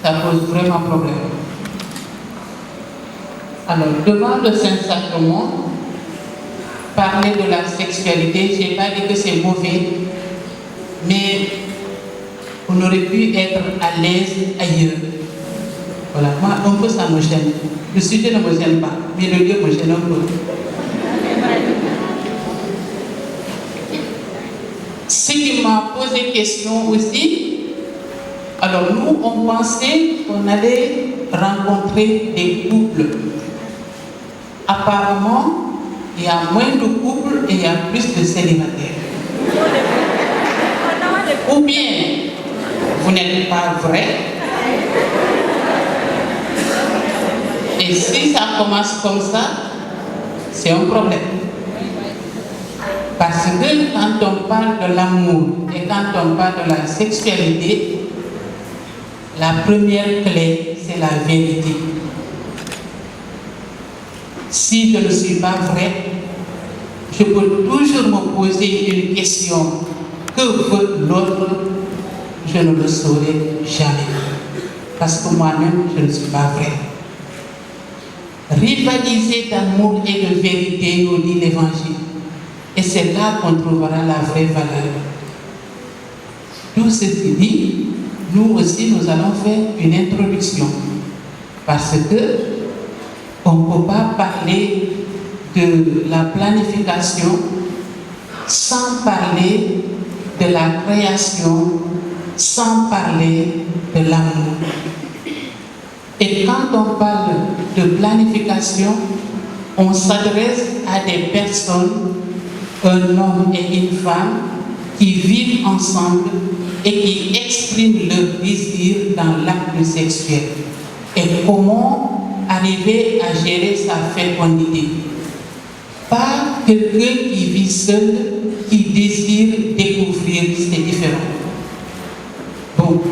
ça pose vraiment problème. Alors, devant le Saint-Sacrement, parler de la sexualité, je n'ai pas dit que c'est mauvais, mais on aurait pu être à l'aise ailleurs. Voilà, moi, un peu ça me gêne. Le sujet ne me gêne pas, mais le lieu me gêne un peu. Ce qui m'a posé question aussi, alors nous, on pensait qu'on allait rencontrer des couples. Apparemment, il y a moins de couples et il y a plus de célibataires. Ou bien, vous n'êtes pas vrai. Et si ça commence comme ça, c'est un problème. Parce que quand on parle de l'amour et quand on parle de la sexualité, la première clé, c'est la vérité. Si je ne suis pas vrai, je peux toujours me poser une question. Que veut l'autre? Je ne le saurai jamais. Parce que moi-même, je ne suis pas vrai. Rivaliser d'amour et de vérité, nous dit l'Évangile. Et c'est là qu'on trouvera la vraie valeur. Tout ceci dit, nous aussi, nous allons faire une introduction. Parce que on ne peut pas parler de la planification sans parler de la création, sans parler de l'amour. Et quand on parle de planification, on s'adresse à des personnes, un homme et une femme, qui vivent ensemble et qui expriment leur désir dans l'acte sexuel. Et comment arriver à gérer sa fécondité. Pas quelqu'un qui vit seul, qui désire découvrir, c'est différent. Donc,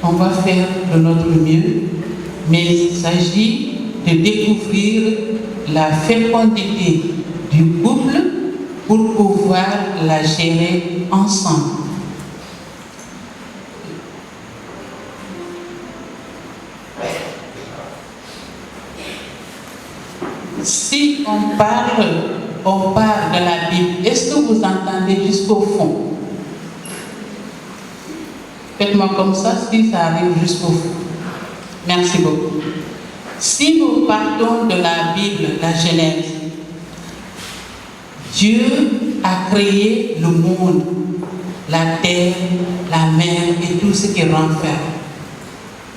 on va faire de notre mieux, mais il s'agit de découvrir la fécondité du couple pour pouvoir la gérer ensemble. Si on parle de la Bible, est-ce que vous entendez jusqu'au fond? Faites-moi comme ça, si ça arrive jusqu'au fond. Merci beaucoup. Si nous partons de la Bible, la Genèse, Dieu a créé le monde, la terre, la mer et tout ce qui renferme.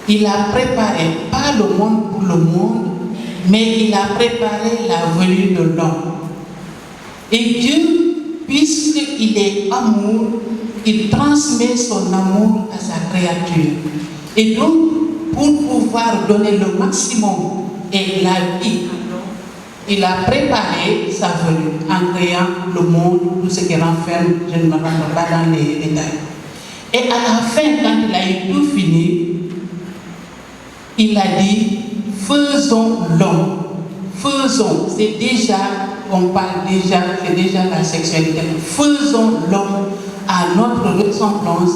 Il a préparé, pas le monde pour le monde, mais il a préparé la venue de l'homme. Et Dieu, puisqu'il est amour, il transmet son amour à sa créature. Et donc, pour pouvoir donner le maximum et la vie, il a préparé sa venue en créant le monde, tout ce qui renferme, je ne me rentre pas dans les détails. Et à la fin, quand il a eu tout fini, il a dit, faisons l'homme. Faisons, c'est déjà, on parle déjà, c'est déjà la sexualité. Faisons l'homme à notre ressemblance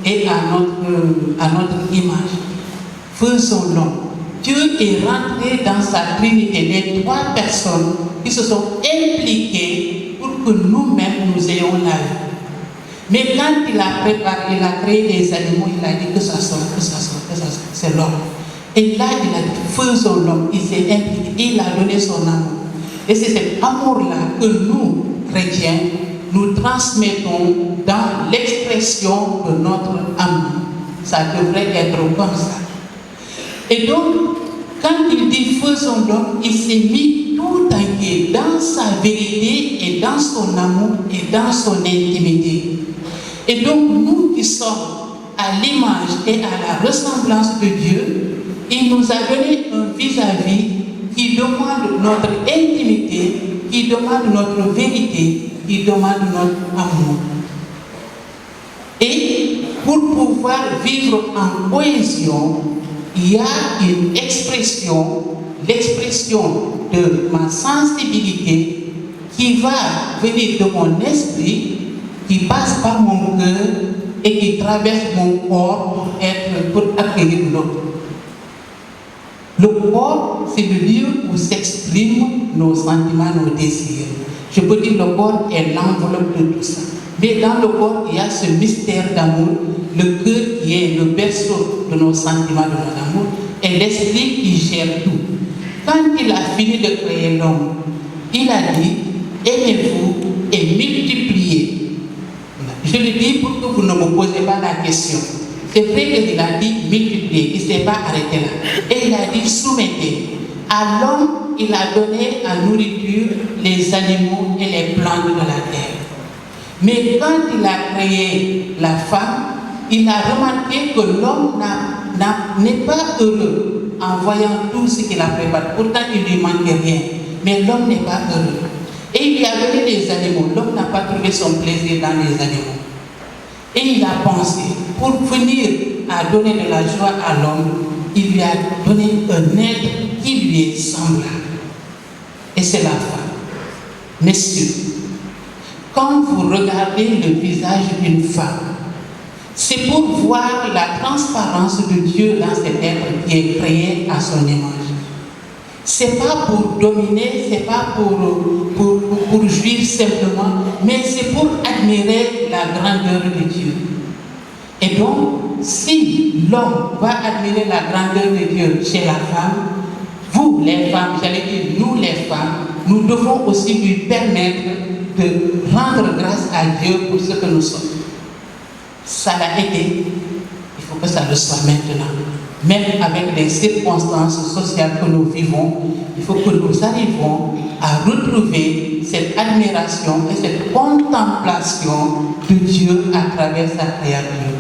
et à notre image. Faisons l'homme. Dieu est rentré dans sa Trinité, les trois personnes qui se sont impliquées pour que nous-mêmes nous ayons la vie. Mais quand il a préparé, il a créé les animaux, il a dit que ça soit, c'est l'homme. Et là, il a dit, faisons l'homme, il s'est impliqué, il a donné son amour. Et c'est cet amour-là que nous, chrétiens, nous transmettons dans l'expression de notre amour. Ça devrait être comme ça. Et donc, quand il dit faisons l'homme, il s'est mis tout entier dans sa vérité et dans son amour et dans son intimité. Et donc, nous qui sommes à l'image et à la ressemblance de Dieu, il nous a donné un vis-à-vis qui demande notre intimité, qui demande notre vérité, qui demande notre amour. Et pour pouvoir vivre en cohésion, il y a une expression, l'expression de ma sensibilité qui va venir de mon esprit, qui passe par mon cœur et qui traverse mon corps pour accueillir l'autre. Le corps, c'est le lieu où s'expriment nos sentiments, nos désirs. Je peux dire le corps est l'enveloppe de tout ça. Mais dans le corps, il y a ce mystère d'amour, le cœur qui est le berceau de nos sentiments, de nos amours, et l'esprit qui gère tout. Quand il a fini de créer l'homme, il a dit, aimez-vous et multipliez. Je le dis pour que vous ne me posez pas la question. C'est vrai qu'il a dit multiplier, il ne s'est pas arrêté là. Et il a dit soumettez. À l'homme, il a donné en nourriture les animaux et les plantes de la terre. Mais quand il a créé la femme, il a remarqué que l'homme n'est pas heureux en voyant tout ce qu'il a préparé. Pourtant, il ne lui manquait rien. Mais l'homme n'est pas heureux. Et il lui a donné des animaux. L'homme n'a pas trouvé son plaisir dans les animaux. Et il a pensé, pour venir à donner de la joie à l'homme, il lui a donné un être qui lui est semblable. Et c'est la femme. Messieurs, quand vous regardez le visage d'une femme, c'est pour voir la transparence de Dieu dans cet être qui est créé à son image. C'est pas pour dominer, c'est pas pour jouir simplement, mais c'est pour admirer la grandeur de Dieu. Et donc, si l'homme va admirer la grandeur de Dieu chez la femme, vous les femmes, j'allais dire nous les femmes, nous devons aussi lui permettre de rendre grâce à Dieu pour ce que nous sommes. Ça l'a été, il faut que ça le soit maintenant. Même avec les circonstances sociales que nous vivons, il faut que nous arrivions à retrouver cette admiration et cette contemplation de Dieu à travers sa créature.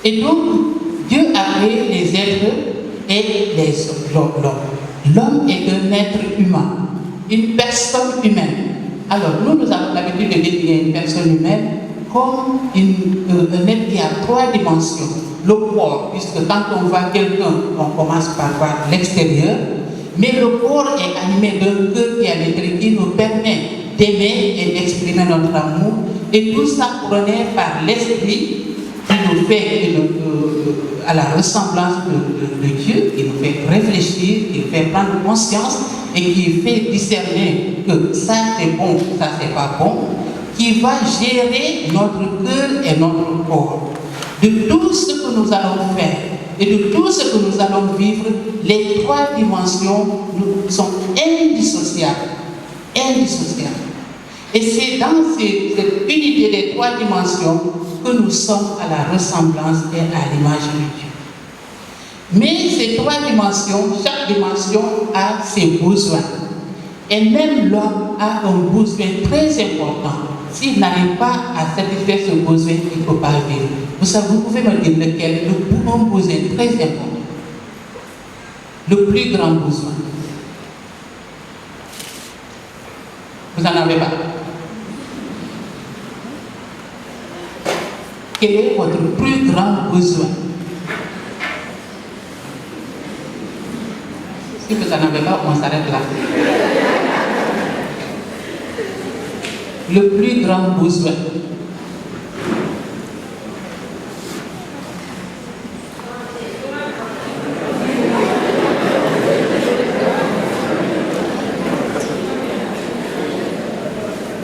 Et donc, Dieu a créé les êtres et l'homme. L'homme est un être humain, une personne humaine. Alors, nous avons l'habitude de définir une personne humaine comme un être qui a trois dimensions. Le corps, puisque quand on voit quelqu'un, on commence par voir l'extérieur, mais le corps est animé d'un cœur qui a l'esprit qui nous permet d'aimer et d'exprimer notre amour, et tout ça couronné par l'esprit qui nous fait à la ressemblance de Dieu, qui nous fait réfléchir, qui nous fait prendre conscience et qui fait discerner que ça c'est bon, ça c'est pas bon, qui va gérer notre cœur et notre corps. De tout ce que nous allons faire et de tout ce que nous allons vivre, les trois dimensions sont indissociables. Indissociables. Et c'est dans cette unité des trois dimensions que nous sommes à la ressemblance et à l'image de Dieu. Mais ces trois dimensions, chaque dimension a ses besoins. Et même l'homme a un besoin très important. S'il n'arrive pas à satisfaire ce besoin, il ne peut pas vivre. Vous savez, vous pouvez me dire lequel? Un besoin très important. Le plus grand besoin. Vous n'en avez pas. Quel est votre plus grand besoin? Si vous n'en avez pas, on s'arrête là. Le plus grand besoin.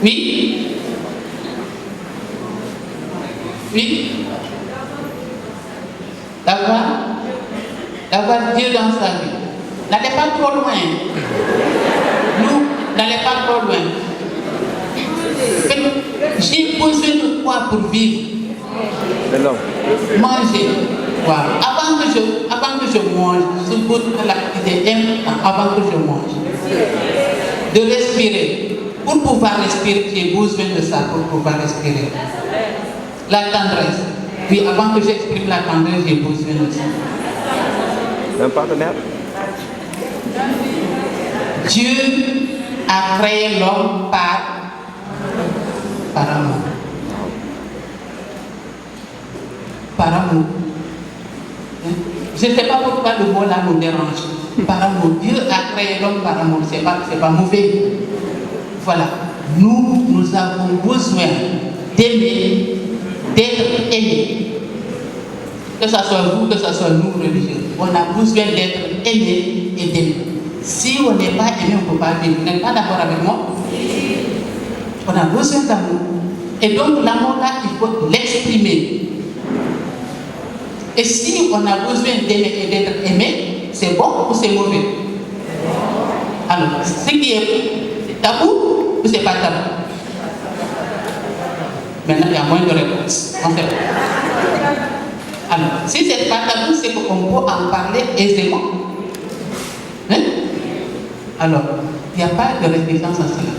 Oui? Oui? D'avoir Dieu dans sa vie. N'allez pas trop loin. Nous, n'allez pas trop loin. J'ai besoin de quoi pour vivre? Manger. Wow. Avant que je mange, je goûte à l'activité avant que je mange. De respirer. Pour pouvoir respirer, j'ai besoin de ça pour pouvoir respirer. La tendresse. Oui, avant que j'exprime la tendresse, j'ai besoin de ça. Un partenaire? Dieu a créé l'homme par amour. Par amour. Je ne sais pas pourquoi le mot là nous dérange. Par amour. Dieu a créé l'homme par amour. C'est pas mauvais. Voilà. Nous avons besoin d'aimer, d'être aimés. Que ce soit vous, que ce soit nous, religieux. on a besoin d'être aimé et d'aimer. Si on n'est pas aimé, on ne peut pas vivre. Vous n'êtes pas d'accord avec moi? On a besoin d'amour. Et donc l'amour-là, il faut l'exprimer. Et si on a besoin d'aimer et d'être aimé, c'est bon ou c'est mauvais? Alors, ce qui est tabou ou c'est pas tabou? Maintenant, il y a moins de réponses. On sait pas. Alors, si c'est pas tabou, c'est qu'on peut en parler aisément. Hein? Alors, il n'y a pas de résistance à cela.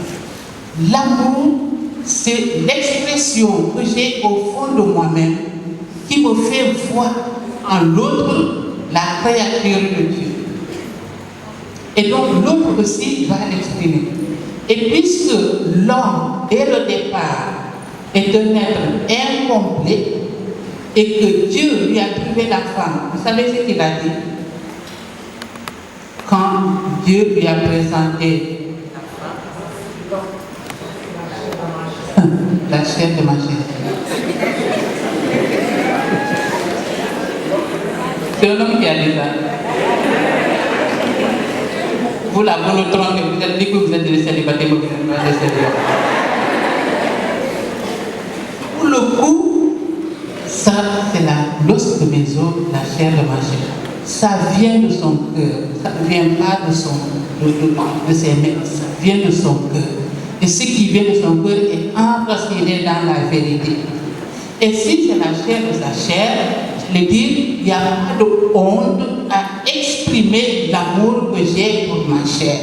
L'amour, c'est l'expression que j'ai au fond de moi-même qui me fait voir en l'autre la créature de Dieu. Et donc l'autre aussi va l'exprimer. Et puisque l'homme, dès le départ, est un être incomplet et que Dieu lui a trouvé la femme, vous savez ce qu'il a dit? Quand Dieu lui a présenté la chair de ma chair. C'est un homme qui a dit ça. Vous la monotrone, vous êtes dit que vous êtes des célibataires, vous êtes pas des célibataires. Pour le coup, ça c'est l'os de mes os, la chair de ma chair. Ça vient de son cœur, ça ne vient pas de ses mains, ça vient de son cœur. Et ce qui vient de son cœur est enraciné dans la vérité. Et si c'est la chair de sa chair, je veux dire, il n'y a pas de honte à exprimer l'amour que j'ai pour ma chair.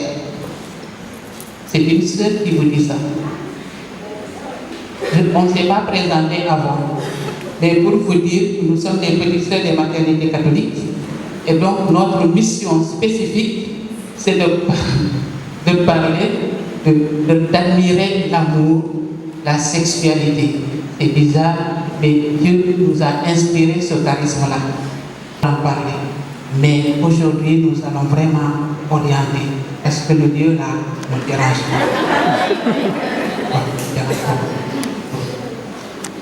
C'est une sœur qui vous dit ça. On ne s'est pas présenté avant. Mais pour vous dire, nous sommes des petites sœurs des maternités catholiques. Et donc, notre mission spécifique, c'est de parler, d'admirer l'amour, la sexualité. C'est bizarre, mais Dieu nous a inspiré ce charisme-là pour en parler. Mais aujourd'hui, nous allons vraiment orienter. Est-ce que le Dieu là ne dérange pas?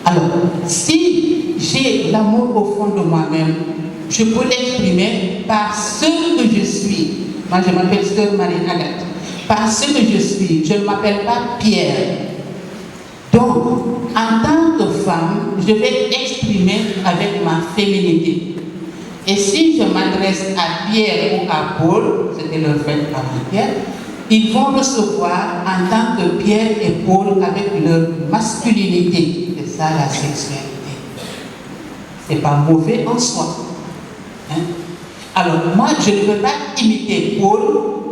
Alors, si j'ai l'amour au fond de moi-même, je peux l'exprimer par ce que je suis. Moi, je m'appelle Sœur Marie-Agathe. Par ce que je suis, je ne m'appelle pas Pierre. Donc, en tant que femme, je vais exprimer avec ma féminité. Et si je m'adresse à Pierre ou à Paul, c'était leur fête avant-hier, ils vont recevoir en tant que Pierre et Paul avec leur masculinité. C'est ça la sexualité. C'est pas mauvais en soi. Hein? Alors, moi, je ne veux pas imiter Paul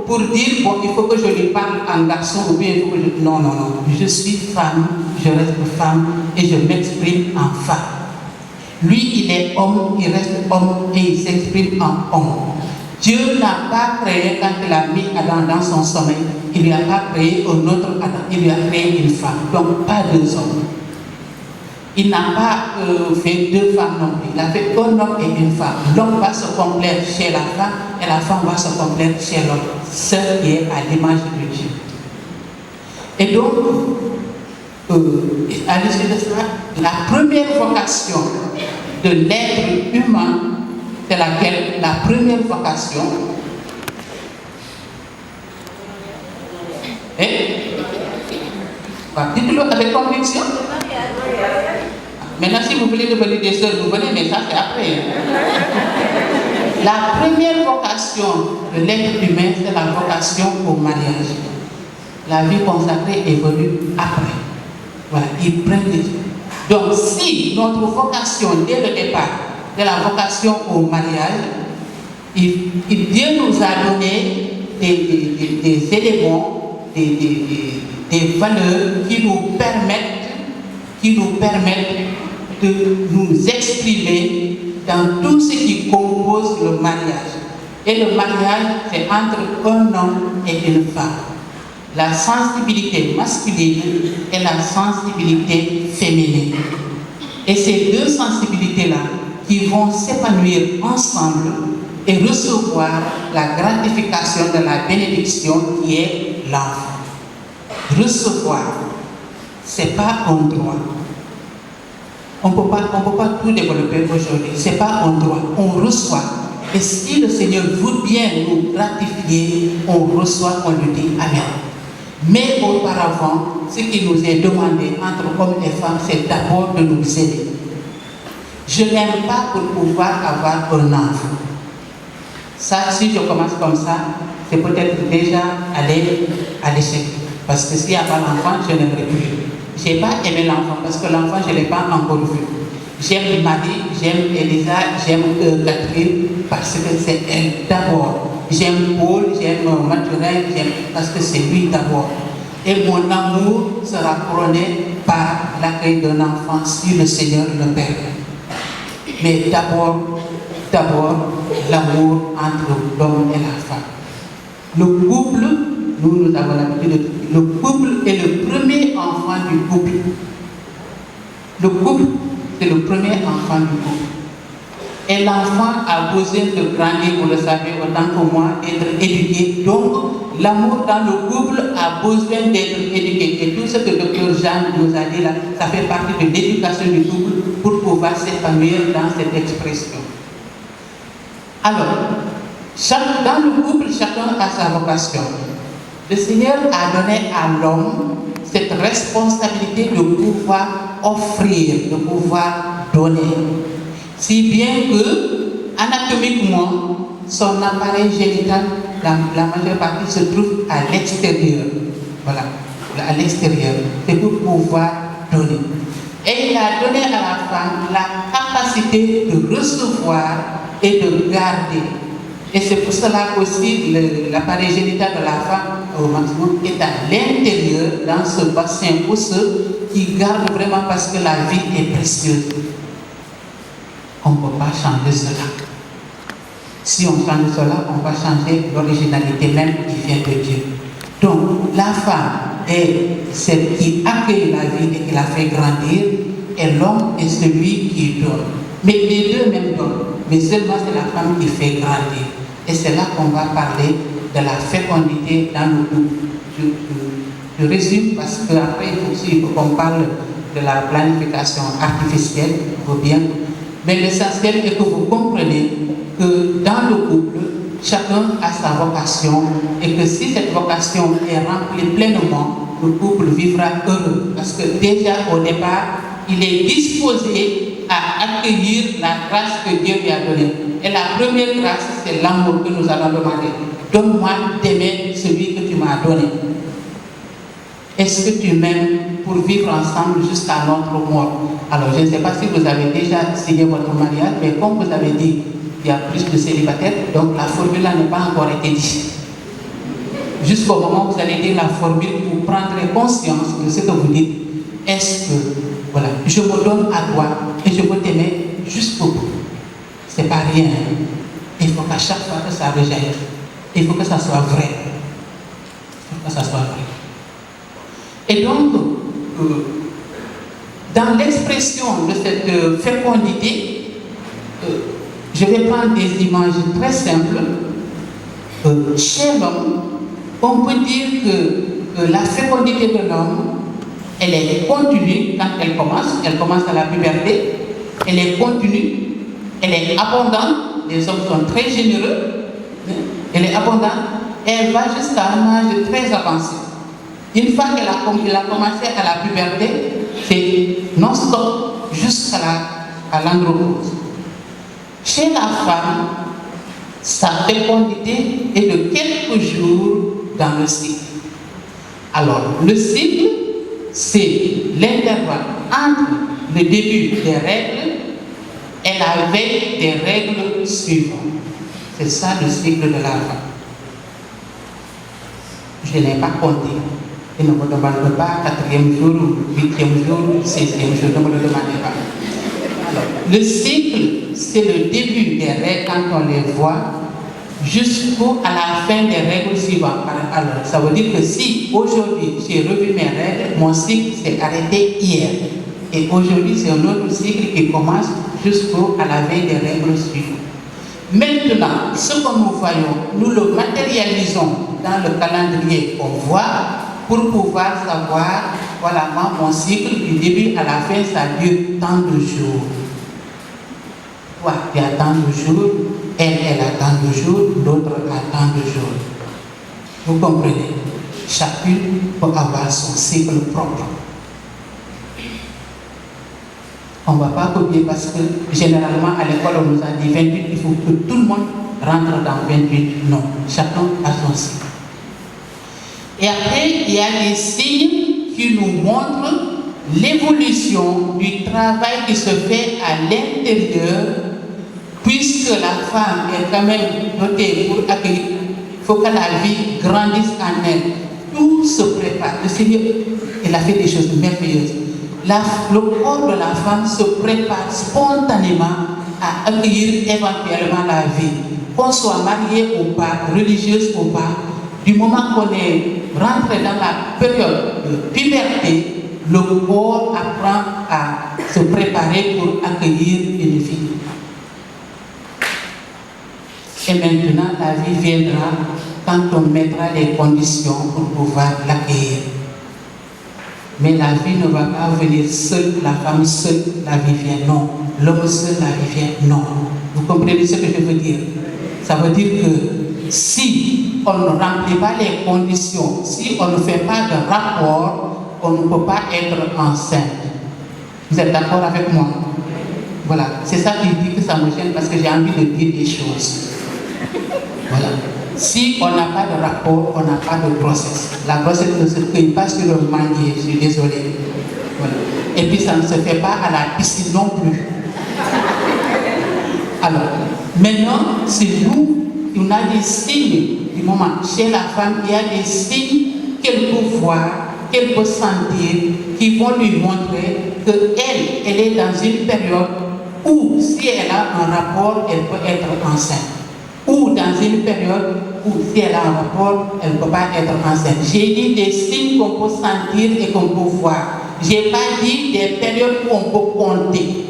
pour dire, bon, il faut que je lui parle en garçon ou bien il faut que je... Non, non, non. Je suis femme, je reste femme et je m'exprime en femme. Lui, il est homme, il reste homme et il s'exprime en homme. Dieu n'a pas créé, quand il a mis Adam dans son sommeil, il ne lui a pas créé un autre Adam, il lui a créé une femme. Donc, pas deux hommes. Il n'a pas fait deux femmes non plus. Il a fait un homme et une femme. L'homme va se complaire chez la femme et la femme va se complaire chez l'homme. Ce qui est à l'image de Dieu. Et donc, à l'issue de cela, la première vocation de l'être humain, c'est laquelle? La première vocation. Dites-le avec conviction. Maintenant, si vous voulez devenir des sœurs, vous venez, mais ça c'est après. La première vocation de l'être humain, c'est la vocation au mariage. La vie consacrée évolue après. Voilà, il prend des... Donc, si notre vocation, dès le départ, c'est la vocation au mariage, Dieu nous a donné des éléments, des valeurs qui nous permettent de nous exprimer dans tout ce qui compose le mariage. Et le mariage, c'est entre un homme et une femme. La sensibilité masculine et la sensibilité féminine. Et ces deux sensibilités-là qui vont s'épanouir ensemble et recevoir la gratification de la bénédiction qui est l'enfant. Recevoir, ce n'est pas un droit. On ne peut pas tout développer aujourd'hui. Ce n'est pas un droit. On reçoit. Et si le Seigneur veut bien nous gratifier, on reçoit, on lui dit Amen. Mais auparavant, ce qui nous est demandé entre hommes et femmes, c'est d'abord de nous aider. Je n'aime pas pour pouvoir avoir un enfant. Ça, si je commence comme ça, c'est peut-être déjà aller à l'échec. Parce que s'il n'y a pas l'enfant, je n'aimerais plus. Je n'ai pas aimé l'enfant parce que l'enfant, je ne l'ai pas encore vu. J'aime Marie, j'aime Elisa, j'aime Catherine parce que c'est elle d'abord. J'aime Paul, j'aime Mathurin, parce que c'est lui d'abord. Et mon amour sera couronné par l'accueil d'un enfant si le Seigneur le permet. Mais d'abord, l'amour entre l'homme et la femme. Le couple, nous avons l'habitude de dire, le couple est le premier enfant du couple. Le couple, c'est le premier enfant du couple. Et l'enfant a besoin de grandir, vous le savez, autant que moi, d'être éduqué. Donc, l'amour dans le couple a besoin d'être éduqué. Et tout ce que le Dr Jean nous a dit là, ça fait partie de l'éducation du couple pour pouvoir s'épanouir dans cette expression. Alors, dans le couple, chacun a sa vocation. Le Seigneur a donné à l'homme cette responsabilité de pouvoir offrir, de pouvoir donner. Si bien que, anatomiquement, son appareil génital, la majeure partie se trouve à l'extérieur. Voilà, à l'extérieur. C'est pour pouvoir donner. Et il a donné à la femme la capacité de recevoir et de garder. Et c'est pour cela qu'aussi l'appareil génital de la femme au maximum est à l'intérieur, dans ce bassin osseux qui garde vraiment parce que la vie est précieuse. On ne peut pas changer cela. Si on change cela, on va changer l'originalité même qui vient de Dieu. Donc, la femme est celle qui accueille la vie et qui la fait grandir, et l'homme est celui qui donne. Mais les deux même donnent, mais seulement c'est la femme qui fait grandir. Et c'est là qu'on va parler de la fécondité dans le couple. Je résume parce qu'après, il faut qu'on parle de la planification artificielle, il faut bien. Mais l'essentiel est que vous compreniez que dans le couple, chacun a sa vocation et que si cette vocation est remplie pleinement, le couple vivra heureux. Parce que déjà au départ, il est disposé à accueillir la grâce que Dieu lui a donnée. Et la première grâce, c'est l'amour que nous allons demander. Donne-moi d'aimer celui que tu m'as donné. Est-ce que tu m'aimes pour vivre ensemble jusqu'à notre mort? Alors, je ne sais pas si vous avez déjà signé votre mariage, mais comme vous avez dit, il y a plus de célibataires, donc la formule n'a pas encore été dite. Jusqu'au moment où vous allez dire la formule, vous prendrez conscience de ce que vous dites. Est-ce que, voilà, je me donne à toi et je veux t'aimer jusqu'au bout. Ce n'est pas rien. Il faut qu'à chaque fois que ça rejaillisse, il faut que ça soit vrai. Il faut que ça soit vrai. Et donc, dans l'expression de cette fécondité, je vais prendre des images très simples. Chez l'homme, on peut dire que la fécondité de l'homme, elle est continue quand elle commence à la puberté, elle est continue, elle est abondante, les hommes sont très généreux, elle est abondante, et elle va jusqu'à un âge très avancé. Une fois qu'elle a commencé à la puberté, c'est non-stop jusqu'à l'andropause. Chez la femme, sa fécondité est de quelques jours dans le cycle. Alors, le cycle, c'est l'intervalle entre le début des règles et la veille des règles suivantes. C'est ça le cycle de la femme. Je n'ai pas compté. Il ne me demande pas 4e jour, 8e jour, 16e jour, ne me le demandez pas. Alors, le cycle, c'est le début des règles quand on les voit jusqu'à la fin des règles suivantes. Alors, ça veut dire que si aujourd'hui j'ai revu mes règles, mon cycle s'est arrêté hier. Et aujourd'hui, c'est un autre cycle qui commence jusqu'à la veille des règles suivantes. Maintenant, ce que nous voyons, nous le matérialisons dans le calendrier qu'on voit pour pouvoir savoir, voilà, moi, mon cycle du début à la fin, ça dure tant de jours. Ouais, il y a tant de jours, Elle a tant de jours, l'autre a tant de jours. Vous comprenez? Chacune peut avoir son cycle propre. On ne va pas copier parce que généralement à l'école on nous a dit 28, il faut que tout le monde rentre dans 28. Non, chacun a son cycle. Et après, il y a des signes qui nous montrent l'évolution du travail qui se fait à l'intérieur, puisque la femme est quand même dotée pour accueillir. Il faut que la vie grandisse en elle. Tout se prépare. Le Seigneur, il a fait des choses merveilleuses. Le corps de la femme se prépare spontanément à accueillir éventuellement la vie. Qu'on soit marié ou pas, religieuse ou pas, du moment qu'on est rentré dans la période de puberté, le corps apprend à se préparer pour accueillir une vie. Et maintenant, la vie viendra quand on mettra les conditions pour pouvoir l'accueillir. Mais la vie ne va pas venir seule, la femme seule, la vie vient. Non. L'homme seul, la vie vient. Non. Vous comprenez ce que je veux dire? Ça veut dire que si on ne remplit pas les conditions, si on ne fait pas de rapport, on ne peut pas être enceinte. Vous êtes d'accord avec moi? Voilà. C'est ça qui dit que ça me gêne parce que j'ai envie de dire des choses. Voilà. Si on n'a pas de rapport, on n'a pas de grossesse. La grossesse ne se crée pas sur le manier, je suis désolé. Voilà. Et puis ça ne se fait pas à la piscine non plus. Alors, maintenant, c'est nous, on a des signes du moment. Chez la femme, il y a des signes qu'elle peut voir, qu'elle peut sentir, qui vont lui montrer qu'elle est dans une période où, si elle a un rapport, elle peut être enceinte. Ou dans une période où si elle a un rapport, elle ne peut pas être enceinte. J'ai dit des signes qu'on peut sentir et qu'on peut voir. Je n'ai pas dit des périodes où on peut compter.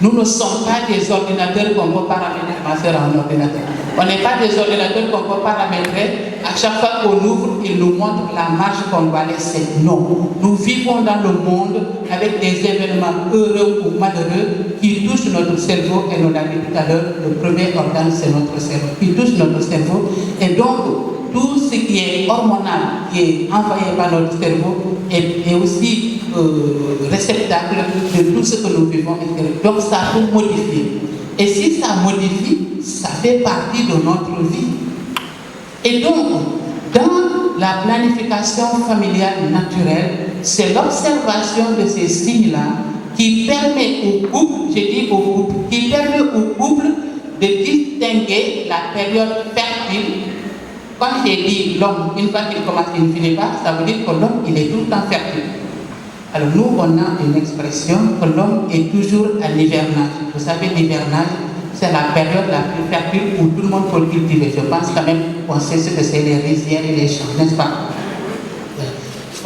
Nous ne sommes pas des ordinateurs qu'on peut paramétrer. Ma soeur a un ordinateur. On n'est pas des ordinateurs qu'on peut paramétrer. À chaque fois qu'on ouvre, il nous montre la marche qu'on va laisser. Non. Nous vivons dans le monde avec des événements heureux ou malheureux qui touchent notre cerveau. Et on l'a dit tout à l'heure, le premier organe, c'est notre cerveau. Qui touche notre cerveau. Et donc, tout ce qui est hormonal, qui est envoyé par notre cerveau, est aussi réceptacle de tout ce que nous vivons. Donc, ça peut modifier. Et si ça modifie, ça fait partie de notre vie. Et donc, dans la planification familiale naturelle, c'est l'observation de ces signes-là qui permet au couple, je dis au couple, qui permet au couple de distinguer la période fertile. Quand j'ai dit l'homme, une fois qu'il commence, il ne finit pas, ça veut dire que l'homme, il est tout le temps fertile. Alors nous, on a une expression que l'homme est toujours à l'hivernage. Vous savez, l'hivernage, c'est la période la plus fertile où tout le monde peut cultiver. Je pense quand même qu'on sait ce que c'est les rizières et les champs, n'est-ce pas?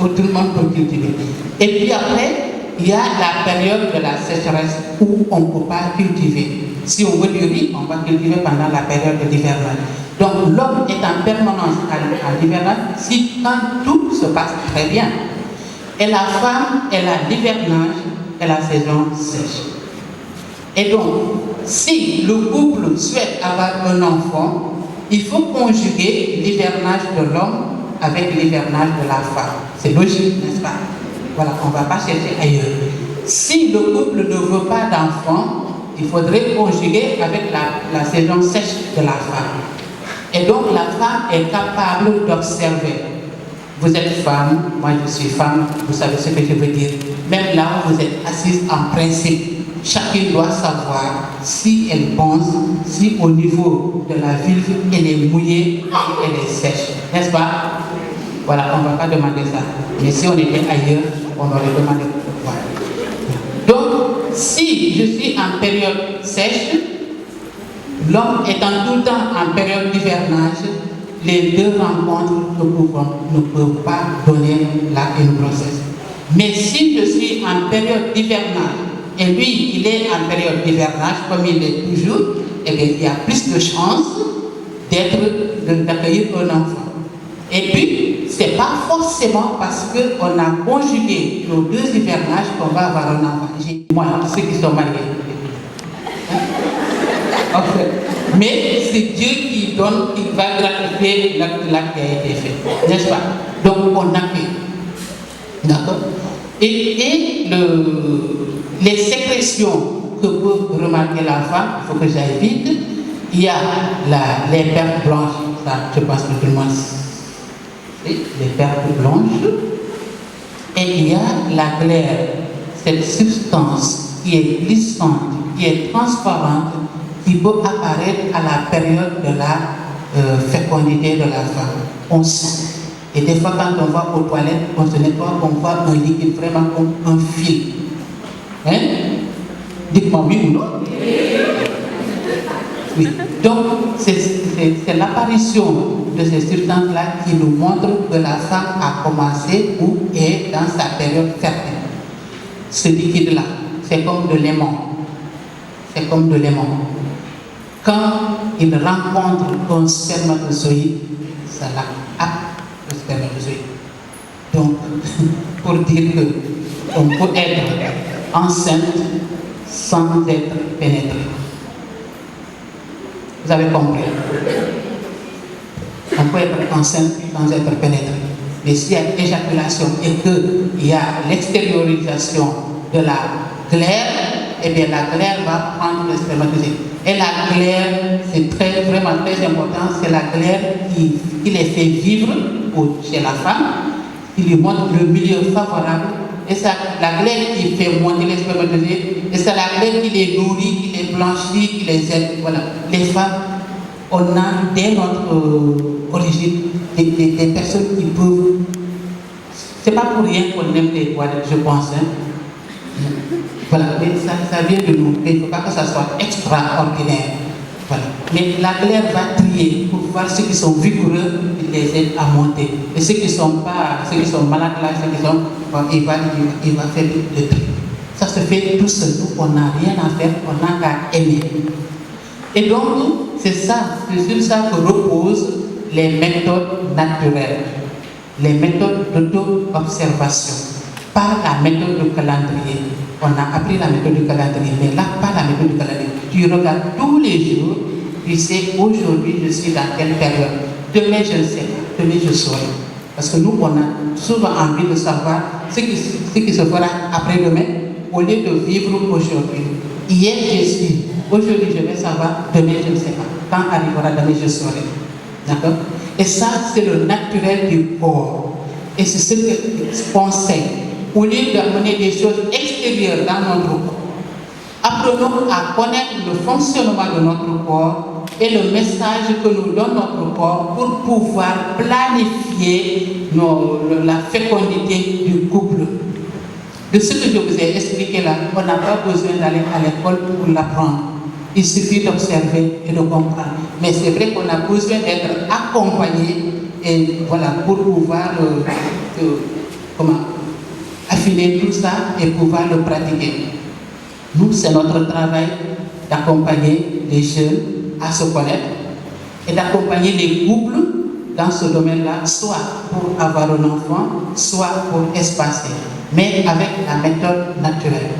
Où tout le monde peut cultiver. Et puis après, il y a la période de la sécheresse où on ne peut pas cultiver. Si on veut du riz, on va cultiver pendant la période de l'hivernage. Donc l'homme est en permanence à l'hivernage si quand tout se passe très bien. Et la femme, elle a l'hivernage et la saison sèche. Et donc, si le couple souhaite avoir un enfant, il faut conjuguer l'hivernage de l'homme avec l'hivernage de la femme. C'est logique, n'est-ce pas? Voilà, on ne va pas chercher ailleurs. Si le couple ne veut pas d'enfant, il faudrait conjuguer avec la saison sèche de la femme. Et donc, la femme est capable d'observer. Vous êtes femme, moi je suis femme, vous savez ce que je veux dire. Même là où vous êtes assise en principe, chacune doit savoir si elle pense, si au niveau de la vulve, elle est mouillée, si elle est sèche. N'est-ce pas? Voilà, on ne va pas demander ça. Mais si on était ailleurs, on aurait demandé pourquoi. Donc, si je suis en période sèche, l'homme étant tout le temps en période d'hivernage, les deux rencontres ne peuvent pas donner une grossesse. Mais si je suis en période d'hivernage, et lui, il est en période d'hivernage, comme il est toujours, eh bien, il y a plus de chances d'accueillir un enfant. Et puis, ce n'est pas forcément parce qu'on a conjugué nos deux hivernages qu'on va avoir un enfant. Moi, ceux qui sont mariés. En fait, Mais c'est Dieu qui donne, qui va gratifier l'acte qui a été fait. N'est-ce pas? Donc on a fait. D'accord? Et les sécrétions que peut remarquer la femme, il faut que j'aille vite. Il y a les pertes blanches, ça je pense que tout le monde sait, les pertes blanches. Et il y a la glaire, cette substance qui est glissante, qui est transparente, qui peut apparaître à la période de la fécondité de la femme. On sent. Et des fois, quand on va aux toilettes, on se nettoie, on voit un liquide vraiment comme un fil. Hein? Dites-moi oui ou non? Oui. Donc, c'est l'apparition de ces substances-là qui nous montre que la femme a commencé ou est dans sa période fertile. Ce liquide-là, c'est comme de l'aimant. C'est comme de l'aimant. Quand il rencontre un spermatozoïde, ça l'a le spermatozoïde. Donc, pour dire qu'on peut être enceinte sans être pénétré. Vous avez compris? On peut être enceinte sans être pénétré. Mais s'il y a éjaculation et qu'il y a l'extériorisation de la glaire, eh bien la glaire va prendre le spermatozoïde. Et la glaire, c'est vraiment très important, c'est la glaire qui les fait vivre chez la femme, qui lui montre le milieu favorable. Et c'est la glaire qui fait monter les spermatozoïdes, et c'est la glaire qui les nourrit, qui les blanchit, qui les aide. Voilà. Les femmes, on a dès notre origine des personnes qui peuvent. C'est pas pour rien qu'on aime les toilettes, je pense. Hein. Voilà, mais ça vient de nous. Mais il ne faut pas que ça soit extraordinaire. Voilà. Mais la glaire va trier pour voir ceux qui sont vigoureux, il les aide à monter. Et ceux qui sont malades là, ceux qui sont, il va faire le tri. Ça se fait tout seul. Nous, on n'a rien à faire, on n'a qu'à aimer. Et donc, c'est sur ça que reposent les méthodes naturelles, les méthodes d'auto-observation, pas la méthode du calendrier. On a appris la méthode du calendrier, mais là, pas la méthode du calendrier. Tu regardes tous les jours, tu sais, aujourd'hui, je suis dans quelle période. Demain, je ne sais pas, demain, je saurai. Parce que nous, on a souvent envie de savoir ce qui se fera après-demain, au lieu de vivre aujourd'hui. Hier, je suis. Aujourd'hui, je vais savoir, demain, je ne sais pas. Quand arrivera demain, je saurai. D'accord? Et ça, c'est le naturel du corps. Et c'est ce que conseille. Au lieu d'amener des choses extérieures dans notre corps, apprenons à connaître le fonctionnement de notre corps et le message que nous donne notre corps pour pouvoir planifier la fécondité du couple. De ce que je vous ai expliqué là, on n'a pas besoin d'aller à l'école pour l'apprendre. Il suffit d'observer et de comprendre. Mais c'est vrai qu'on a besoin d'être accompagné et voilà, pour pouvoir affiner tout ça et pouvoir le pratiquer. Nous, c'est notre travail d'accompagner les jeunes à se connaître et d'accompagner les couples dans ce domaine-là, soit pour avoir un enfant, soit pour espacer, mais avec la méthode naturelle.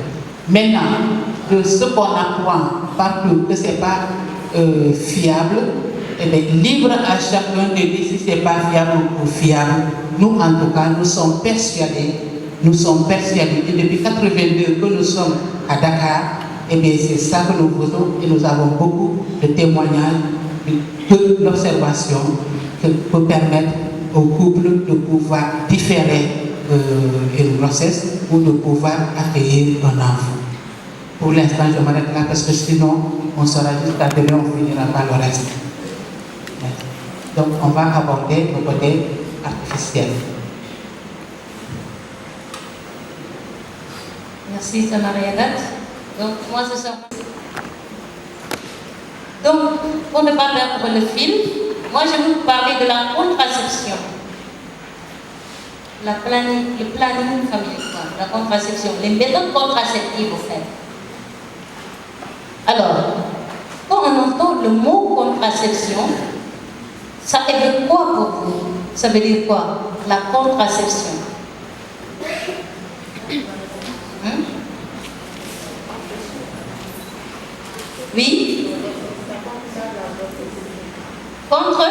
Maintenant, de ce qu'on apprend partout, que ce n'est pas fiable, eh bien, libre à chacun de dire si ce n'est pas fiable ou fiable. Nous, en tout cas, nous sommes persuadés, et depuis 1982 que nous sommes à Dakar, eh bien, c'est ça que nous faisons et nous avons beaucoup de témoignages de l'observation qui peut permettre au couple de pouvoir différer une grossesse ou de pouvoir accueillir un enfant. Pour l'instant, je m'arrête là parce que sinon, on sera jusqu'à demain, on finira par le reste. Donc, on va aborder le côté artificiel. Merci, Sœur Marianette. Donc, moi, ce soir. Donc, pour ne pas perdre le fil, moi, je vais vous parler de la contraception. Le planning familial, la contraception, les méthodes contraceptives, au fait. Alors, quand on entend le mot contraception, ça évoque quoi pour vous? Ça veut dire quoi? La contraception. Oui? Contre?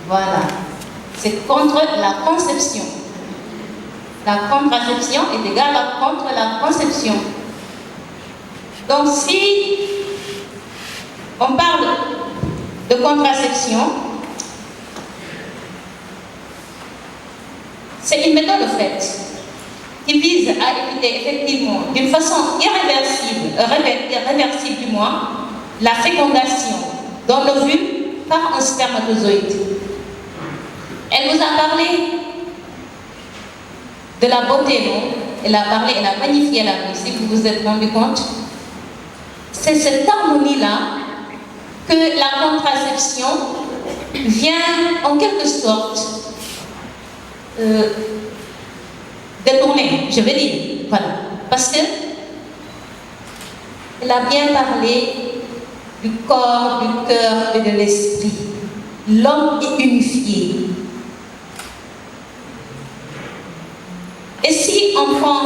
Voilà. C'est contre la conception. La contraception est égale à contre la conception. Donc si on parle de contraception, c'est une méthode de fait qui vise à éviter effectivement d'une façon irréversible du moins, la fécondation dans l'ovule par un spermatozoïde. Elle vous a parlé de la beauté, non? Elle a magnifié la vie, si vous vous êtes rendu compte. C'est cette harmonie-là que la contraception vient en quelque sorte détourner, je vais dire. Voilà. Parce que elle a bien parlé du corps, du cœur et de l'esprit. L'homme est unifié. Et si on prend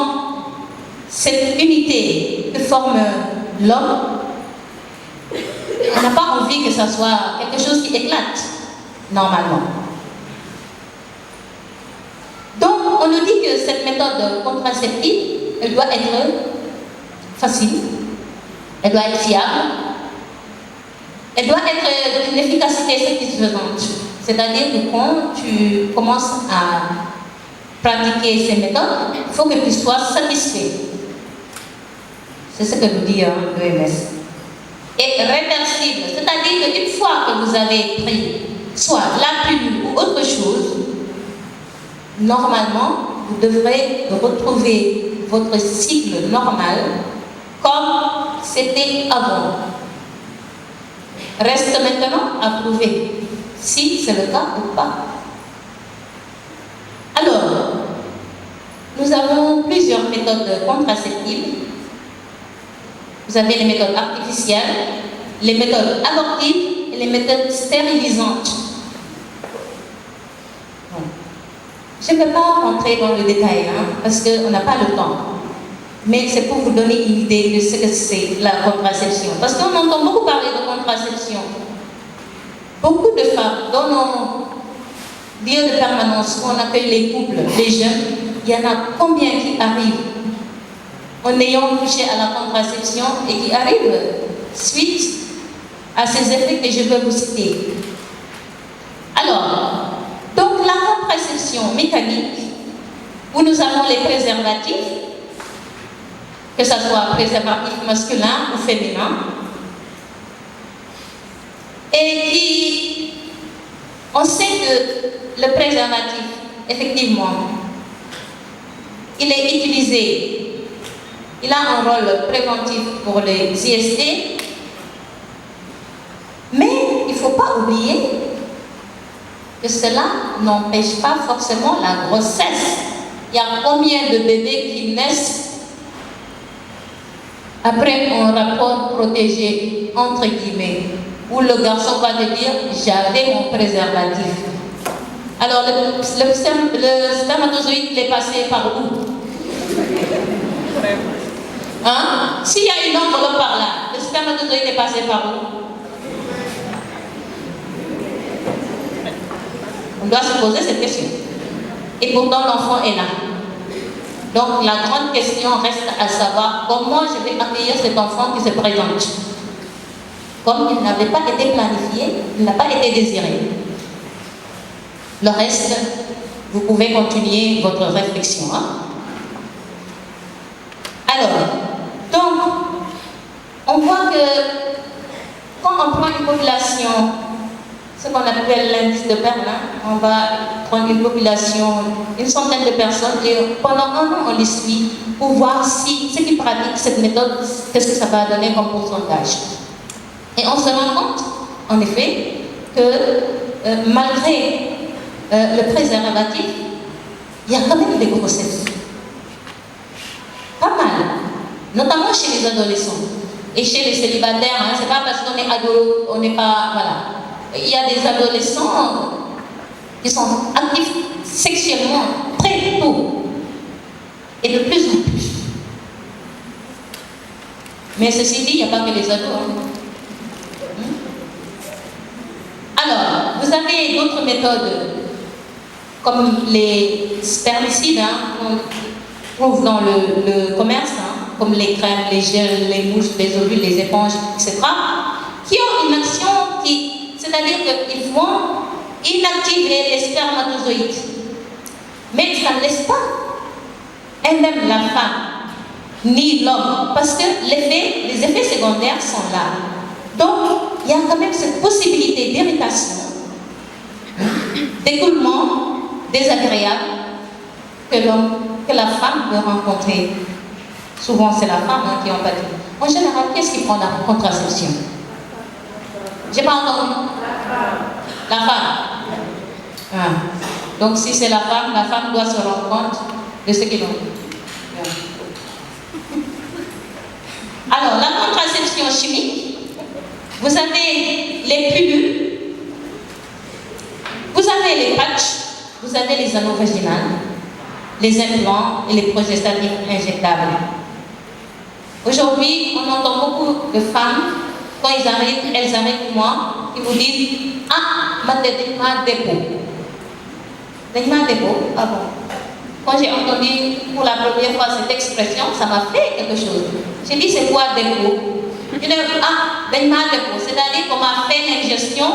cette unité que forme l'homme, on n'a pas envie que ça soit quelque chose qui éclate, normalement. Donc, on nous dit que cette méthode contraceptive, elle doit être facile, elle doit être fiable, elle doit être d'une efficacité satisfaisante. C'est-à-dire que quand tu commences à pratiquer ces méthodes, il faut que tu sois satisfait. C'est ce que nous dit l'OMS. Et réversible, c'est-à-dire qu'une fois que vous avez pris soit la pilule ou autre chose, normalement, vous devrez retrouver votre cycle normal comme c'était avant. Reste maintenant à prouver si c'est le cas ou pas. Alors, nous avons plusieurs méthodes contraceptives. Vous avez les méthodes artificielles, les méthodes abortives et les méthodes stérilisantes. Bon. Je ne vais pas rentrer dans le détail, parce qu'on n'a pas le temps. Mais c'est pour vous donner une idée de ce que c'est la contraception. Parce qu'on entend beaucoup parler de contraception. Beaucoup de femmes dans nos lieux de permanence où on accueille les couples, les jeunes, il y en a combien qui arrivent en ayant touché à la contraception et qui arrivent suite à ces effets que je vais vous citer. Alors, donc la contraception mécanique, où nous avons les préservatifs, que ce soit préservatif masculin ou féminin, et qui, on sait que le préservatif, effectivement, il est utilisé, il a un rôle préventif pour les IST, mais il ne faut pas oublier que cela n'empêche pas forcément la grossesse. Il y a combien de bébés qui naissent après un rapport protégé, entre guillemets, où le garçon va te dire « j'avais mon préservatif ». Alors, le spermatozoïde, il est passé par où? Hein? S'il y a une enveloppe par là, le spermatozoïde est passé par où? On doit se poser cette question. Et pourtant, l'enfant est là. Donc, la grande question reste à savoir comment je vais accueillir cet enfant qui se présente. Comme il n'avait pas été planifié, il n'a pas été désiré. Le reste, vous pouvez continuer votre réflexion. Alors, donc, on voit que quand on prend une population, ce qu'on appelle l'indice de Berlin, on va prendre une population, une centaine de personnes, et pendant un an, on les suit pour voir si ceux qui pratiquent cette méthode, qu'est-ce que ça va donner comme pourcentage. Et on se rend compte, en effet, que malgré le préservatif, il y a quand même des grossesses. Pas mal, notamment chez les adolescents et chez les célibataires. C'est pas parce qu'on est ado, on n'est pas, voilà. Il y a des adolescents qui sont actifs sexuellement très tôt et de plus en plus. Mais ceci dit, il n'y a pas que les ados. Alors, vous avez d'autres méthodes, comme les spermicides, qu'on trouve dans le commerce, comme les crèmes, les gels, les mouches, les ovules, les éponges, etc., qui ont une action c'est-à-dire qu'ils vont inactiver les spermatozoïdes. Mais ça ne laisse pas elle-même la femme, ni l'homme, parce que les effets secondaires sont là. Donc, il y a quand même cette possibilité d'irritation, d'écoulement désagréable que la femme peut rencontrer. Souvent, c'est la femme qui en pâtit. En général, qu'est-ce qui prend la contraception? J'ai pas entendu. La femme. Donc, si c'est la femme doit se rendre compte de ce qu'il en est. Alors, la contraception chimique, vous avez les pilules, vous avez les patchs, vous avez les anneaux vaginales, les implants et les progestatifs injectables. Aujourd'hui, on entend beaucoup de femmes, quand elles arrivent moi, qui vous disent « Ah, ma dépôt ». Dépôt, ah bon. Quand j'ai entendu pour la première fois cette expression, ça m'a fait quelque chose. J'ai dit, c'est quoi dépôt? Je dis, ah, dépôt, c'est-à-dire qu'on m'a fait l'injection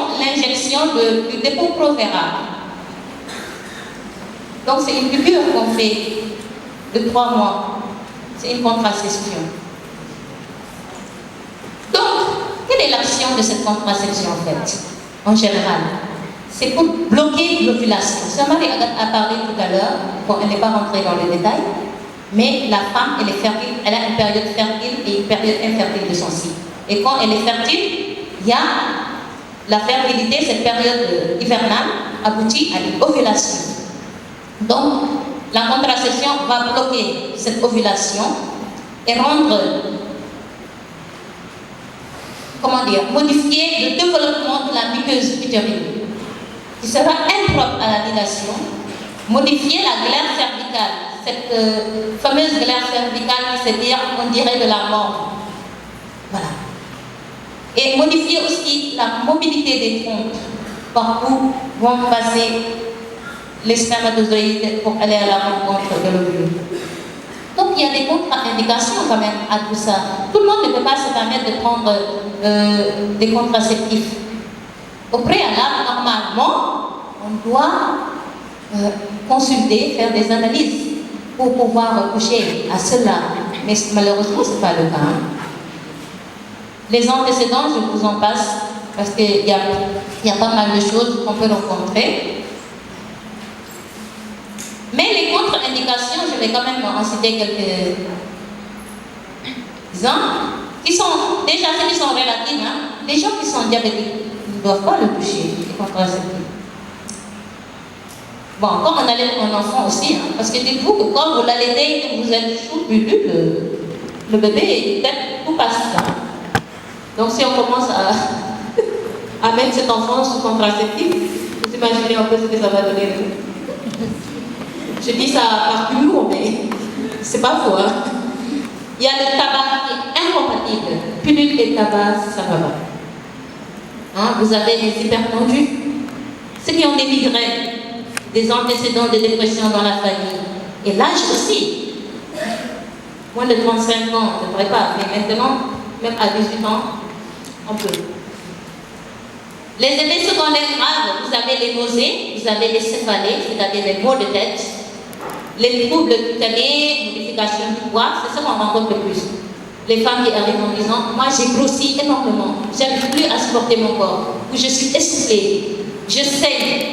du dépôt Provera. Donc c'est une piqûre qu'on fait de 3 mois. C'est une contraception. Donc, quelle est l'action de cette contraception en fait, en général? C'est pour bloquer l'ovulation. Ça Marie a parlé tout à l'heure, bon, elle n'est pas rentrée dans les détails, mais la femme, elle est fertile, elle a une période fertile et une période infertile de son cycle. Et quand elle est fertile, il y a la fertilité, cette période hivernale aboutit à une ovulation. Donc, la contraception va bloquer cette ovulation et rendre, modifier le développement de la muqueuse utérine, qui sera impropre à la dilation, modifier la glaire cervicale, cette fameuse glaire cervicale qui on dirait de la mort. Voilà. Et modifier aussi la mobilité des trompes, par où vont passer les spermatozoïdes pour aller à la rencontre de l'ovule. Donc il y a des contre-indications quand même à tout ça. Tout le monde ne peut pas se permettre de prendre des contraceptifs. Au préalable, normalement, on doit consulter, faire des analyses pour pouvoir coucher à cela. Mais malheureusement, ce n'est pas le cas. Les antécédents, je vous en passe, parce qu'il y a pas mal de choses qu'on peut rencontrer. Mais les contre-indications, je vais quand même en citer quelques-uns, qui sont déjà ceux qui sont relatives. Les gens qui sont diabétiques ne doivent pas le toucher, les contraceptifs. Bon, comme on allait un enfant aussi, parce que dites-vous que quand vous l'allaitez et que vous êtes sous pilule, le bébé, peut-être tout passe là. Donc si on commence à mettre cet enfant sous contraceptif, vous imaginez un peu ce que ça va donner. Je dis ça par humour, mais c'est pas faux. Il y a le tabac qui est incompatible. Pilule et tabac, ça va pas. Vous avez des hypertendus, ceux qui ont des migraines, des antécédents de dépression dans la famille. Et l'âge aussi. Moins de 35 ans, on ne devrait pas, mais maintenant, même à 18 ans, on peut. Les effets secondaires graves, vous avez les nausées, vous avez les céphalées, c'est-à-dire les maux de tête, les troubles cutanés, modification du poids, c'est ce qu'on rencontre le plus. Les femmes qui arrivent en disant, moi j'ai grossi énormément, je n'arrive plus à supporter mon corps, ou je suis essoufflée, je saigne,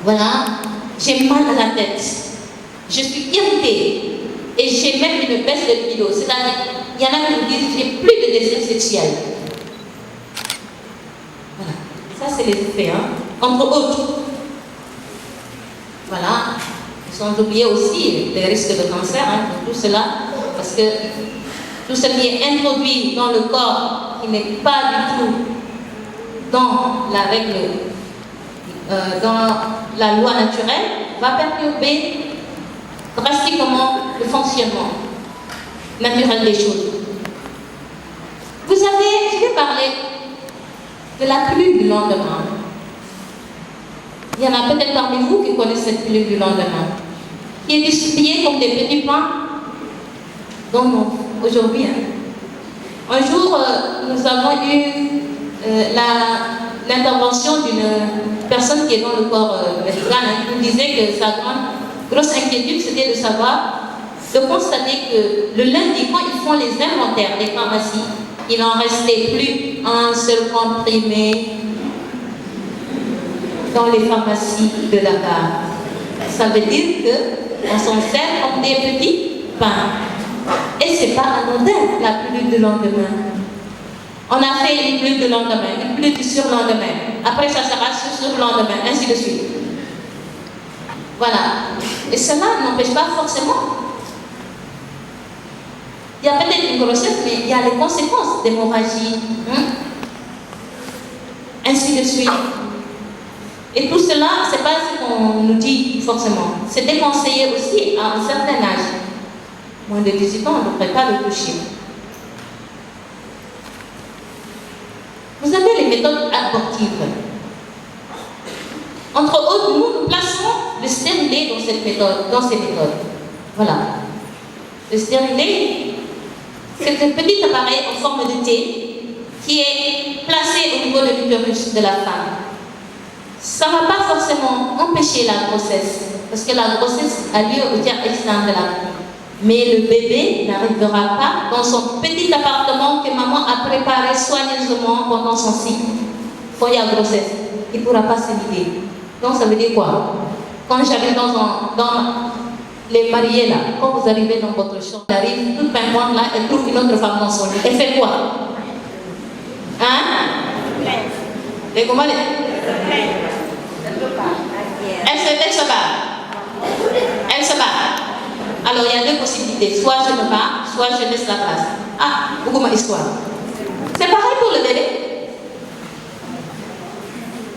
voilà, j'ai mal à la tête, je suis irritée, et j'ai même une baisse de libido, c'est-à-dire, il y en a qui nous disent, j'ai plus de désir sexuel. Voilà, ça c'est les effets, entre autres. Voilà. Sans oublier aussi les risques de cancer, pour tout cela, parce que tout ce qui est introduit dans le corps, qui n'est pas du tout dans la règle, dans la loi naturelle, va perturber drastiquement le fonctionnement naturel des choses. je vais parler de la pilule du lendemain. Il y en a peut-être parmi vous qui connaissent cette pilule du lendemain, qui est distribuée comme des petits pains. Donc, aujourd'hui, un jour, nous avons eu l'intervention d'une personne qui est dans le corps médical, qui nous disait que sa grosse inquiétude, c'était de savoir, de constater que le lundi, quand ils font les inventaires des pharmacies, il n'en restait plus un seul comprimé dans les pharmacies de Dakar. Ça veut dire qu'on s'en sert comme des petits pains. Et ce n'est pas anodin, la pilule du lendemain. On a fait une pilule du lendemain, une pilule du surlendemain. Après, ça sera sur le lendemain, ainsi de suite. Voilà. Et cela n'empêche pas forcément. Il y a peut-être une grossesse, mais il y a les conséquences d'hémorragie. Ainsi de suite. Et tout cela, ce n'est pas ce qu'on nous dit forcément. C'est déconseillé aussi à un certain âge. Moins de 18 ans, on ne devrait pas le toucher. Vous avez les méthodes abortives. Entre autres, nous plaçons le stérilet dans ces méthodes. Voilà. Le stérilet, c'est un petit appareil en forme de T qui est placé au niveau de l'utérus de la femme. Ça ne va pas forcément empêcher la grossesse, parce que la grossesse a lieu au tiers externe de la femme. Mais le bébé n'arrivera pas dans son petit appartement que maman a préparé soigneusement pendant son cycle. Quand il y a grossesse, il ne pourra pas s'éviter. Donc ça veut dire quoi? Quand j'arrive dans les mariés là, quand vous arrivez dans votre chambre, elle arrive toute pimpante là, elle trouve une autre femme dans son lit. Elle fait quoi? Hein? Les comment les... Elle se bat. Elle se bat. Alors il y a deux possibilités. Soit je me bats, soit je laisse la place. Ah, beaucoup ma histoire. C'est pareil pour le bébé.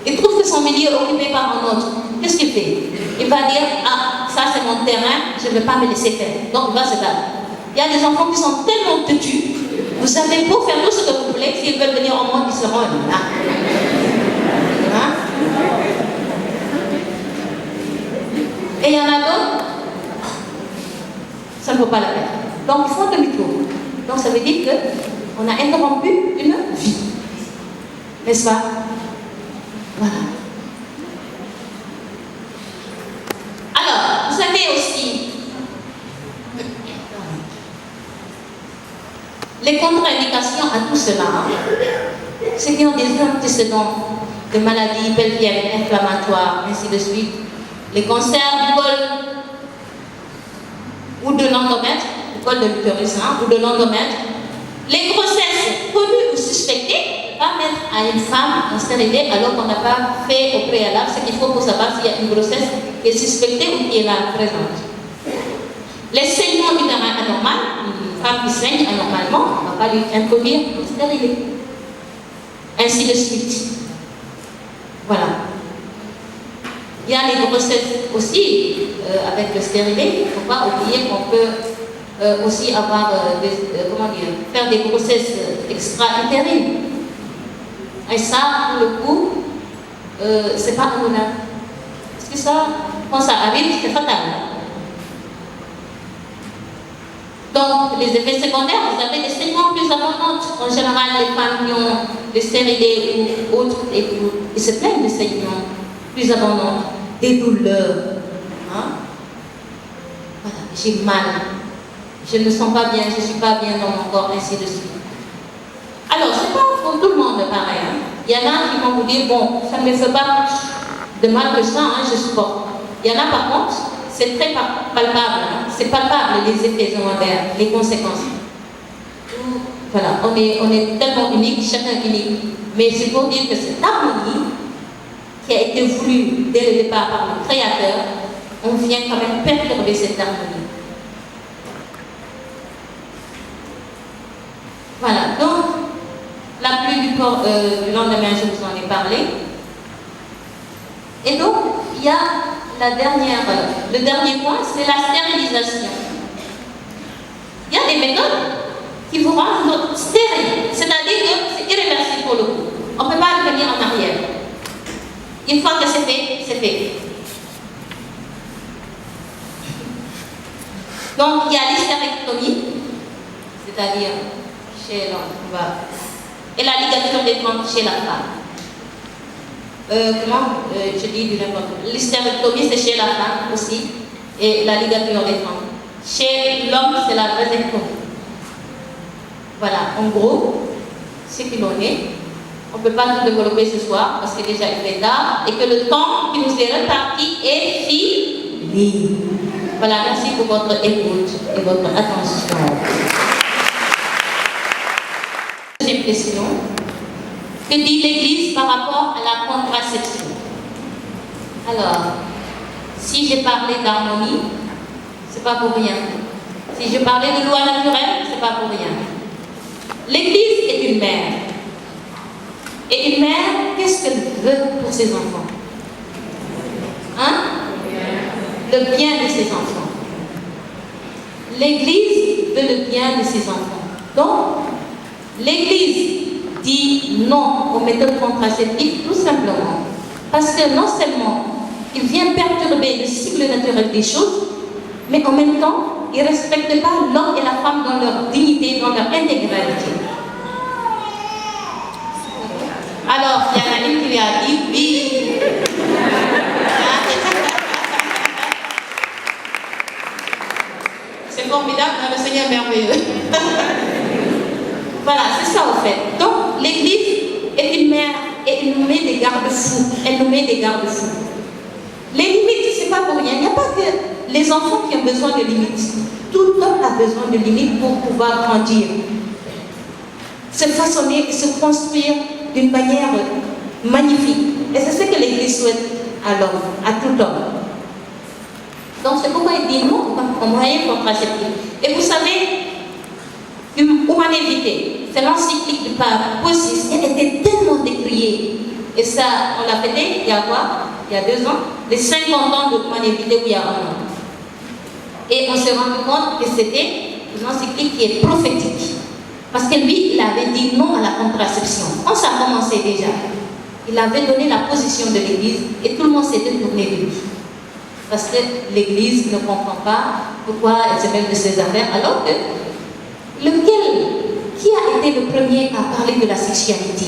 Il trouve que son milieu est occupé par un autre. Qu'est-ce qu'il fait? Il va dire, ah, ça c'est mon terrain, je ne vais pas me laisser faire. Donc il va se battre. Il y a des enfants qui sont tellement têtus, vous savez, pour faire tout ce que vous voulez, s'ils veulent venir au monde, ils seront là. Hein? Et il y en a d'autres, ça ne vaut pas la peine. Donc ils font demi-tour. Donc ça veut dire qu'on a interrompu une vie. N'est-ce pas? Voilà. Alors, vous savez aussi les contre-indications à tout cela. Ceux qui ont des antécédents de maladies pelviennes, inflammatoires, ainsi de suite, les cancers du col ou de l'endomètre, du col de l'utérus, ou de l'endomètre, les grossesses connues ou suspectées, pas mettre à une femme en stérilité alors qu'on n'a pas fait au préalable ce qu'il faut pour savoir s'il y a une grossesse qui est suspectée ou qui est là présente. Les saignements utérins anormaux, une femme qui saigne anormalement, on ne va pas lui introduire une stérilité. Ainsi de suite. Voilà. Il y a les grossesses aussi avec le stérilet. Il ne faut pas oublier qu'on peut aussi avoir faire des grossesses extra-utérines. Et ça, pour le coup, c'est pas anodin. Parce que ça, quand ça arrive, c'est fatal. Donc, les effets secondaires, vous avez des saignements plus abondants. En général, les femmes qui ont des stérilés ou autres, ils se plaignent de saignements plus abondants, des douleurs. Hein? Voilà, j'ai mal. Je ne me sens pas bien, je ne suis pas bien dans mon corps, ainsi de suite. Alors, ce n'est pas pour tout le monde pareil. Hein. Il y en a qui vont vous dire, bon, ça ne me fait pas de mal que ça, hein, je supporte. Il y en a par contre, c'est très palpable. Hein. C'est palpable les effets secondaires, les conséquences. Voilà, on est tellement unique, chacun unique. Mais c'est pour dire que cette harmonie qui a été voulue dès le départ par le Créateur, on vient quand même perturber cette harmonie. Voilà, donc, la pluie du lendemain, je vous en ai parlé. Et donc, il y a le dernier point, c'est la stérilisation. Il y a des méthodes qui vous rendent stérile, c'est-à-dire que c'est On ne peut pas revenir en arrière. Une fois que c'est fait, c'est fait. Donc, il y a l'hystérectomie, c'est-à-dire chez l'homme, et la ligature des fentes chez la femme. Je dis du n'importe quoi. L'hystérectomie, c'est chez la femme aussi, et la ligature des fentes. Chez l'homme, c'est la vasectomie. Voilà, en gros, ce qu'il en est. On ne peut pas tout développer ce soir parce que déjà il est tard et que le temps qui nous est reparti est fini. Voilà, merci pour votre écoute et votre attention. Deuxième question. Que dit l'Église par rapport à la contraception? Alors, si j'ai parlé d'harmonie, c'est pas pour rien. Si je parlais de loi naturelle, c'est pas pour rien. L'Église est une mère. Et une mère, qu'est-ce qu'elle veut pour ses enfants? Hein? Le bien de ses enfants. L'Église veut le bien de ses enfants. Donc, l'Église dit non aux méthodes contraceptives tout simplement parce que non seulement il vient perturber le cycle naturel des choses, mais en même temps, il ne respecte pas l'homme et la femme dans leur dignité, dans leur intégralité. Alors, il y en a une qui lui a dit oui. C'est formidable, le Seigneur est merveilleux. Voilà, c'est ça au fait. Donc, l'Église est une mère et elle nous met des garde-fous. Elle nous met des garde-fous. Les limites, c'est pas pour rien. Il n'y a pas que les enfants qui ont besoin de limites. Tout homme a besoin de limites pour pouvoir grandir, se façonner et se construire d'une manière magnifique. Et c'est ce que l'Église souhaite à l'homme, à tout homme. Donc c'est pourquoi il dit non aux moyens contraceptifs. Et vous savez, Humanae Vitae, c'est l'encyclique du pape Paul VI, elle était tellement décriée. Et ça, on l'a fêté il y a quoi? Il y a 2 ans, les 50 ans de Humanae Vitae où il y a 1 an. Et on s'est rendu compte que c'était une encyclique qui est prophétique. Parce que lui, il avait dit non à la contraception. Quand ça a commencé déjà, il avait donné la position de l'Église et tout le monde s'était tourné de lui. Parce que l'Église ne comprend pas pourquoi elle se mêle de ses affaires, alors que qui a été le premier à parler de la sexualité?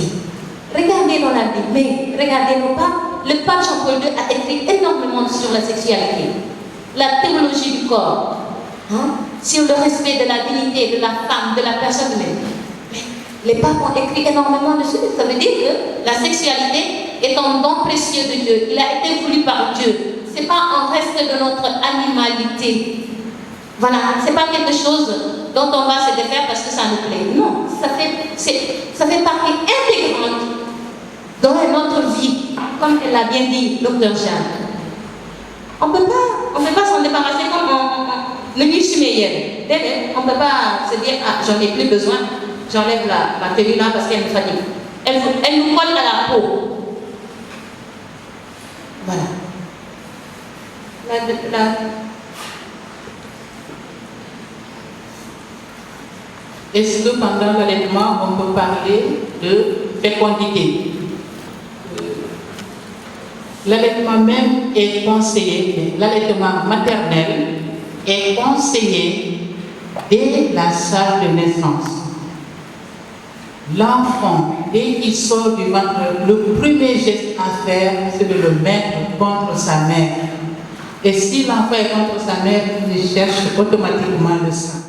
Regardez dans la Bible, mais regardez non pas, le pape Jean-Paul II a écrit énormément sur la sexualité, la théologie du corps, sur le respect de la dignité de la femme, de la personne humaine. Mais les papes ont écrit énormément dessus. Ça veut dire que la sexualité est un don précieux de Dieu. Il a été voulu par Dieu. Ce n'est pas un reste de notre animalité. Voilà, ce n'est pas quelque chose dont on va se défaire parce que ça nous plaît. Non, ça fait partie intégrante dans notre vie, comme elle l'a bien dit, Dr. Jeanne. On ne peut pas s'en débarrasser comme le nuit sumérienne. On ne peut pas se dire, ah, j'en ai plus besoin, j'enlève ma tenue là parce qu'elle me fatigue. Elle nous colle à la peau. Voilà. Est-ce que pendant l'allaitement, on peut parler de fécondité? L'allaitement même est conseillé, l'allaitement maternel est conseillé dès la salle de naissance. L'enfant, dès qu'il sort du ventre, le premier geste à faire, c'est de le mettre contre sa mère. Et si l'enfant est contre sa mère, il cherche automatiquement le sang.